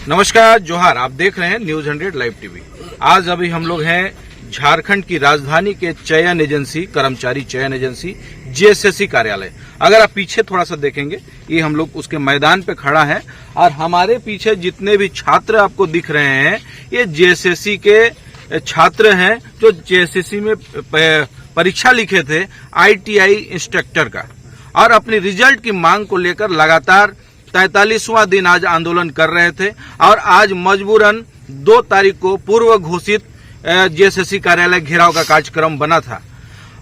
नमस्कार, जोहार। आप देख रहे हैं न्यूज 100 लाइव टीवी। आज अभी हम लोग हैं झारखंड की राजधानी के चयन एजेंसी, कर्मचारी चयन एजेंसी जेएसएससी कार्यालय। अगर आप पीछे थोड़ा सा देखेंगे, ये हम लोग उसके मैदान पे खड़ा है और हमारे पीछे जितने भी छात्र आपको दिख रहे हैं, ये जेएसएससी के छात्र हैं जो जेएसएससी में परीक्षा लिखे थे आईटीआई इंस्ट्रक्टर का, और अपनी रिजल्ट की मांग को लेकर लगातार 43वां दिन आज आंदोलन कर रहे थे। और आज मजबूरन 2 तारीख को पूर्व घोषित जेएसएससी कार्यालय घेराव का कार्यक्रम बना था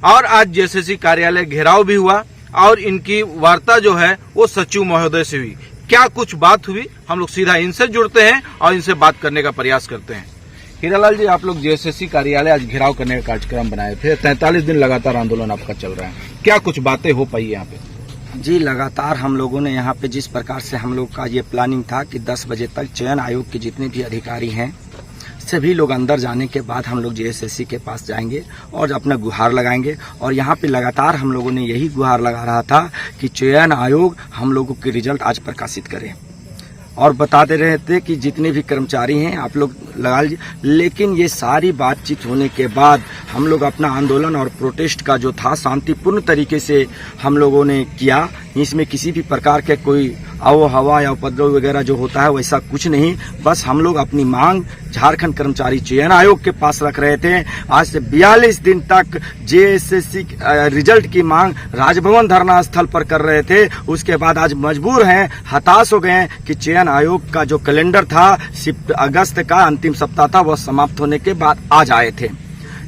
और आज जेएसएससी कार्यालय घेराव भी हुआ और इनकी वार्ता जो है वो सचिव महोदय से हुई। क्या कुछ बात हुई, हम लोग सीधा इनसे जुड़ते हैं और इनसे बात करने का प्रयास करते हैं। हीरालाल जी, आप लोग जेएसएससी कार्यालय आज घेराव करने का कार्यक्रम बनाए थे, 43 दिन लगातार आंदोलन आपका चल रहा है, क्या कुछ बातें हो पाई यहाँ पे? जी, लगातार हम लोगों ने यहाँ पे जिस प्रकार से हम लोग का ये प्लानिंग था कि 10 बजे तक चयन आयोग के जितने भी अधिकारी हैं सभी लोग अंदर जाने के बाद हम लोग जेएसएससी के पास जाएंगे और अपना गुहार लगाएंगे। और यहाँ पे लगातार हम लोगों ने यही गुहार लगा रहा था कि चयन आयोग हम लोगों के रिजल्ट आज प्रकाशित करे और बता दे रहे थे कि जितने भी कर्मचारी हैं आप लोग लगा लीजिए। लेकिन ये सारी बातचीत होने के बाद हम लोग अपना आंदोलन और प्रोटेस्ट का जो था शांतिपूर्ण तरीके से हम लोगों ने किया। इसमें किसी भी प्रकार के कोई आवो हवा या उपद्रव वगैरह जो होता है वैसा कुछ नहीं। बस हम लोग अपनी मांग झारखंड कर्मचारी चयन आयोग के पास रख रहे थे। आज से 42 दिन तक जेएसएससी रिजल्ट की मांग राजभवन धरना स्थल पर कर रहे थे। उसके बाद आज मजबूर हैं, हताश हो गए हैं कि चयन आयोग का जो कैलेंडर था अगस्त का अंतिम सप्ताह था, वह समाप्त होने के बाद आज आए थे।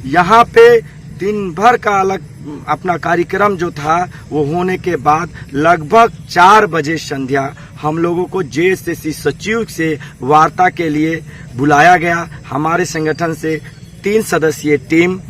यहाँ पे दिन भर का अलग अपना कार्यक्रम जो था वो होने के बाद लगभग 4 बजे संध्या हम लोगों को जेएसएससी सचिव से वार्ता के लिए बुलाया गया। हमारे संगठन से 3 सदस्यीय टीम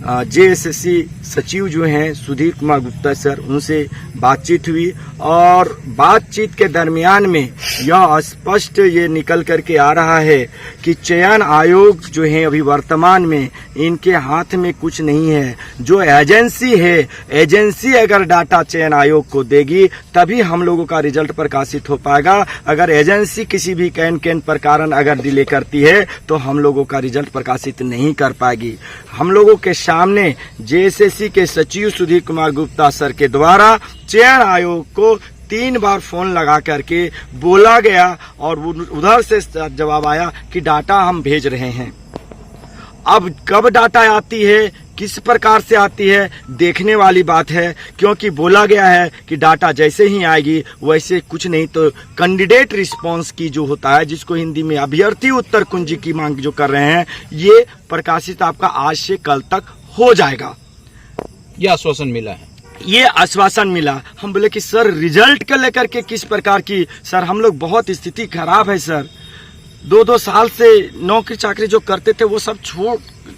जेएसएससी सचिव जो हैं सुधीर कुमार गुप्ता सर, उनसे बातचीत हुई और बातचीत के दरमियान में यह स्पष्ट ये निकल करके आ रहा है कि चयन आयोग जो है अभी वर्तमान में इनके हाथ में कुछ नहीं है। जो एजेंसी है, एजेंसी अगर डाटा चयन आयोग को देगी तभी हम लोगों का रिजल्ट प्रकाशित हो पाएगा। अगर एजेंसी किसी भी कैन पर कारण अगर डिले करती है तो हम लोगों का रिजल्ट प्रकाशित नहीं कर पाएगी। हम लोगों के सामने जेएसएससी के सचिव सुधीर कुमार गुप्ता सर के द्वारा चयन आयोग को 3 बार फोन लगा करके बोला गया और उधर से जवाब आया कि डाटा हम भेज रहे हैं। अब कब डाटा आती है, किस प्रकार से आती है, देखने वाली बात है, क्योंकि बोला गया है कि डाटा जैसे ही आएगी वैसे कुछ नहीं तो कैंडिडेट रिस्पांस की जो होता है, जिसको हिंदी में अभ्यर्थी उत्तर कुंजी की मांग जो कर रहे हैं, ये प्रकाशित आपका आज से कल तक हो जाएगा। यह आश्वासन मिला है, ये आश्वासन मिला। हम बोले कि सर रिजल्ट को लेकर के किस प्रकार की, सर हम लोग बहुत स्थिति खराब है सर, 2-2 साल से नौकरी चाकरी जो करते थे वो सब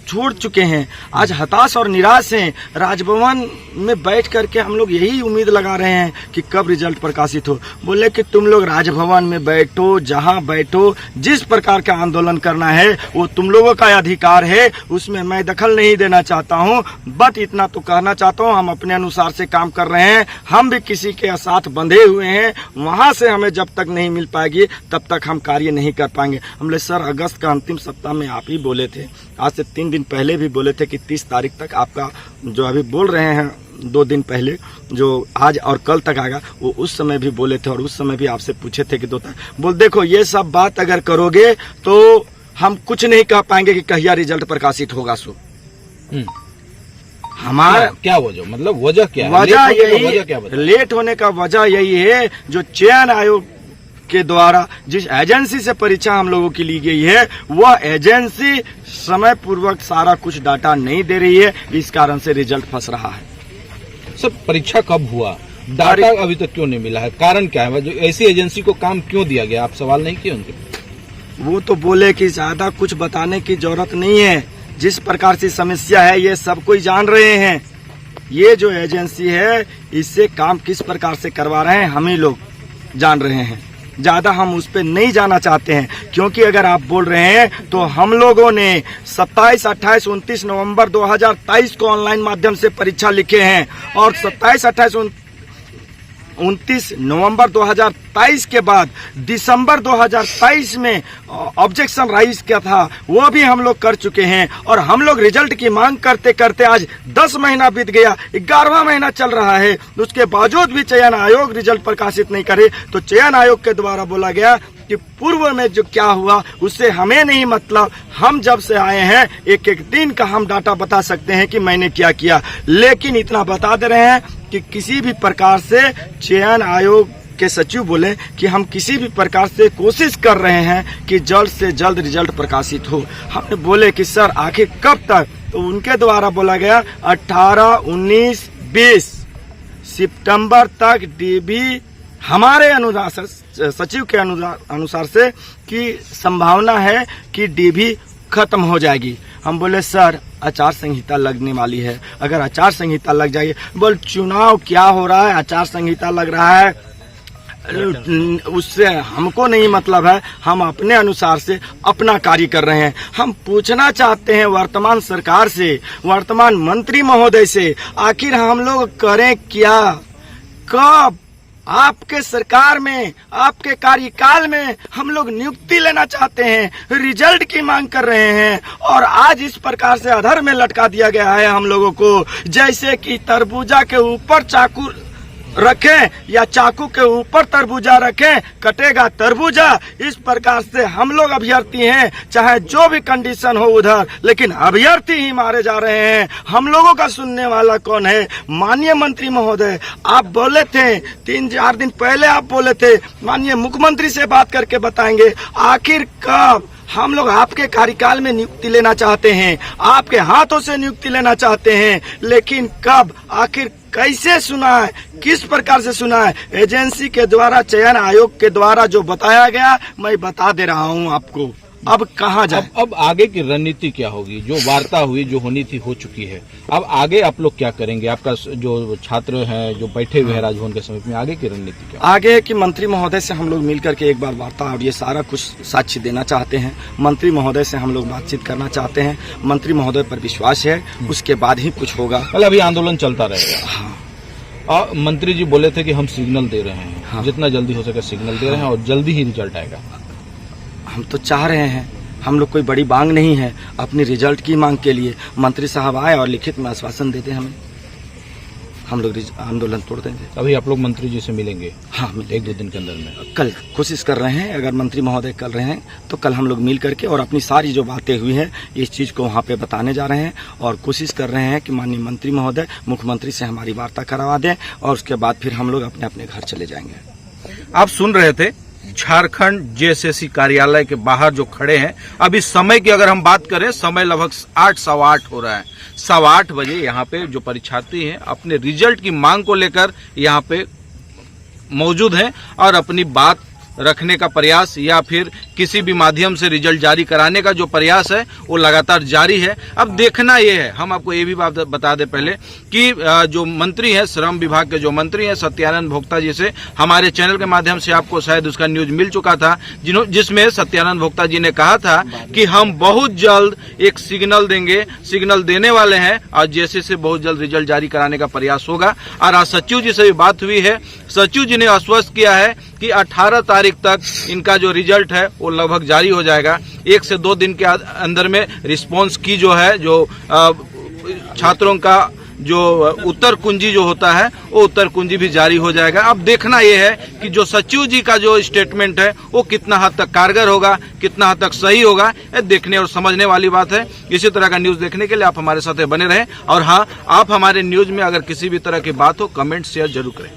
छोड़ चुके हैं। आज हताश और निराश हैं। राजभवन में बैठ करके हम लोग यही उम्मीद लगा रहे हैं कि कब रिजल्ट प्रकाशित हो। बोले कि तुम लोग राजभवन में बैठो, जहां बैठो, जिस प्रकार का आंदोलन करना है वो तुम लोगों का अधिकार है, उसमें मैं दखल नहीं देना चाहता हूं। बट इतना तो कहना चाहता हूं, हम अपने अनुसार से काम कर रहे हैं, हम भी किसी के साथ बंधे हुए हैं। वहां से हमें जब तक नहीं मिल पाएगी तब तक हम कार्य नहीं कर पाएंगे। हमने सर अगस्त का अंतिम सप्ताह में आप ही बोले थे, आज से 3 दिन पहले भी बोले थे कि 30 तारीख तक आपका जो अभी बोल रहे हैं 2 दिन पहले जो आज और कल तक आएगा, वो उस समय भी बोले थे और उस समय भी आपसे पूछे थे कि 2 तारीख। बोल देखो ये सब बात अगर करोगे तो हम कुछ नहीं कह पाएंगे कि कहिया रिजल्ट प्रकाशित होगा। सो हमारा क्या वजह, मतलब वजह क्या, वजह यही लेट होने का वजह यही है, जो चयन आयोग के द्वारा जिस एजेंसी से परीक्षा हम लोगों की ली गई है वह एजेंसी समय पूर्वक सारा कुछ डाटा नहीं दे रही है, इस कारण से रिजल्ट फंस रहा है। सर परीक्षा कब हुआ, डाटा अभी तक क्यों नहीं मिला है, कारण क्या है, जो ऐसी एजेंसी को काम क्यों दिया गया, आप सवाल नहीं किए उनके? वो तो बोले कि ज्यादा कुछ बताने की जरूरत नहीं है, जिस प्रकार से समस्या है ये सब कोई जान रहे हैं। ये जो एजेंसी है इससे काम किस प्रकार से करवा रहे हैं हम ही लोग जान रहे हैं। ज्यादा हम उस पर नहीं जाना चाहते हैं, क्योंकि अगर आप बोल रहे हैं तो हम लोगों ने 27, 28, 29 नवंबर 2023 को ऑनलाइन माध्यम से परीक्षा लिखे हैं और 27, 28, 29 नवंबर 2023 के बाद दिसंबर 2023 में ऑब्जेक्शन राइज किया था, वो भी हम लोग कर चुके हैं। और हम लोग रिजल्ट की मांग करते करते आज 10 महीना बीत गया, 11वां महीना चल रहा है, उसके बावजूद भी चयन आयोग रिजल्ट प्रकाशित नहीं करे। तो चयन आयोग के द्वारा बोला गया कि पूर्व में जो क्या हुआ उससे हमें नहीं मतलब, हम जब से आए हैं एक एक दिन का हम डाटा बता सकते हैं कि मैंने क्या किया। लेकिन इतना बता दे रहे हैं कि किसी भी प्रकार से चयन आयोग के सचिव बोले कि हम किसी भी प्रकार से कोशिश कर रहे हैं कि जल्द से जल्द रिजल्ट प्रकाशित हो। हमने बोले कि सर आखिर कब तक, तो उनके द्वारा बोला गया 18, 19, 20 सितंबर तक डीबी हमारे अनुसार सचिव के अनुसार से कि संभावना है कि डीबी खत्म हो जाएगी। हम बोले सर आचार संहिता लगने वाली है, अगर आचार संहिता लग जाएगी, बोल चुनाव क्या हो रहा है, आचार संहिता लग रहा है उससे हमको नहीं मतलब है, हम अपने अनुसार से अपना कार्य कर रहे हैं। हम पूछना चाहते हैं वर्तमान सरकार से, वर्तमान मंत्री महोदय से, आखिर हम लोग करें क्या, कब आपके सरकार में, आपके कार्यकाल में हम लोग नियुक्ति लेना चाहते हैं, रिजल्ट की मांग कर रहे हैं, और आज इस प्रकार से अधर में लटका दिया गया है हम लोगों को, जैसे कि तरबूजा के ऊपर चाकू रखें या चाकू के ऊपर तरबूजा रखें, कटेगा तरबूजा। इस प्रकार से हम लोग अभ्यर्थी हैं, चाहे जो भी कंडीशन हो उधर, लेकिन अभ्यर्थी ही मारे जा रहे हैं। हम लोगों का सुनने वाला कौन है? माननीय मंत्री महोदय, आप बोले थे 3-4 दिन पहले, आप बोले थे माननीय मुख्यमंत्री से बात करके बताएंगे। आखिर कब? हम लोग आपके कार्यकाल में नियुक्ति लेना चाहते हैं, आपके हाथों से नियुक्ति लेना चाहते हैं, लेकिन कब, आखिर कैसे सुना है, किस प्रकार से सुना है? एजेंसी के द्वारा, चयन आयोग के द्वारा जो बताया गया मैं बता दे रहा हूं आपको। अब कहाँ जाए? अब आगे की रणनीति क्या होगी? जो वार्ता हुई, जो होनी थी, हो चुकी है। अब आगे आप लोग क्या करेंगे? आपका जो छात्र हैं, जो बैठे हुए हैं राजभवन के समीप में, आगे की रणनीति क्या? आगे की मंत्री महोदय से हम लोग मिल करके एक बार वार्ता और ये सारा कुछ साक्ष्य देना चाहते हैं। मंत्री महोदय से हम लोग बातचीत करना चाहते हैं। मंत्री महोदय पर विश्वास है, उसके बाद ही कुछ होगा। कल अभी आंदोलन चलता रहेगा। हाँ। और मंत्री जी बोले थे कि हम सिग्नल दे रहे हैं। हाँ। जितना जल्दी हो सके सिग्नल दे रहे हैं और जल्दी ही रिजल्ट आएगा। हम तो चाह रहे हैं, हम लोग कोई बड़ी मांग नहीं है, अपनी रिजल्ट की मांग के लिए मंत्री साहब आए और लिखित में आश्वासन देते हमें, हम लोग आंदोलन तोड़ देंगे। अभी आप लोग मंत्री जी से मिलेंगे? हाँ, 1-2 दिन के अंदर में। कल कोशिश कर रहे हैं, अगर मंत्री महोदय कर रहे हैं तो कल हम लोग मिल करके और अपनी सारी जो बातें हुई हैं इस चीज़ को वहाँ पे बताने जा रहे हैं, और कोशिश कर रहे हैं कि माननीय मंत्री महोदय मुख्यमंत्री से हमारी वार्ता करवा दें, और उसके बाद फिर हम लोग अपने अपने घर चले जाएंगे। आप सुन रहे थे झारखंड जेएसएससी कार्यालय के बाहर जो खड़े हैं। अभी समय की अगर हम बात करें, समय लगभग 8, 8:15 हो रहा है। 8:15 बजे यहाँ पे जो परीक्षार्थी हैं अपने रिजल्ट की मांग को लेकर यहाँ पे मौजूद हैं और अपनी बात रखने का प्रयास या फिर किसी भी माध्यम से रिजल्ट जारी कराने का जो प्रयास है वो लगातार जारी है। अब देखना ये है, हम आपको ये भी बात बता दें पहले कि जो मंत्री हैं, श्रम विभाग के जो मंत्री हैं सत्यानंद भोक्ता जी से हमारे चैनल के माध्यम से आपको शायद उसका न्यूज मिल चुका था, जिसमें सत्यानंद भोक्ता जी ने कहा था कि हम बहुत जल्द एक सिग्नल देंगे, सिग्नल देने वाले हैं और जैसे से बहुत जल्द रिजल्ट जारी कराने का प्रयास होगा। और आज सचिव जी से भी बात हुई है, सचिव जी ने आश्वस्त किया है कि 18 तारीख तक इनका जो रिजल्ट है वो लगभग जारी हो जाएगा। 1 से 2 दिन के अंदर में रिस्पांस की जो है, जो छात्रों का जो उत्तर कुंजी जो होता है वो उत्तर कुंजी भी जारी हो जाएगा। अब देखना ये है कि जो सचिव जी का जो स्टेटमेंट है वो कितना हद तक कारगर होगा, कितना हद तक सही होगा, ये देखने और समझने वाली बात है। इसी तरह का न्यूज देखने के लिए आप हमारे साथ बने रहें, और हाँ, आप हमारे न्यूज में अगर किसी भी तरह की बात हो कमेंट शेयर जरूर करें।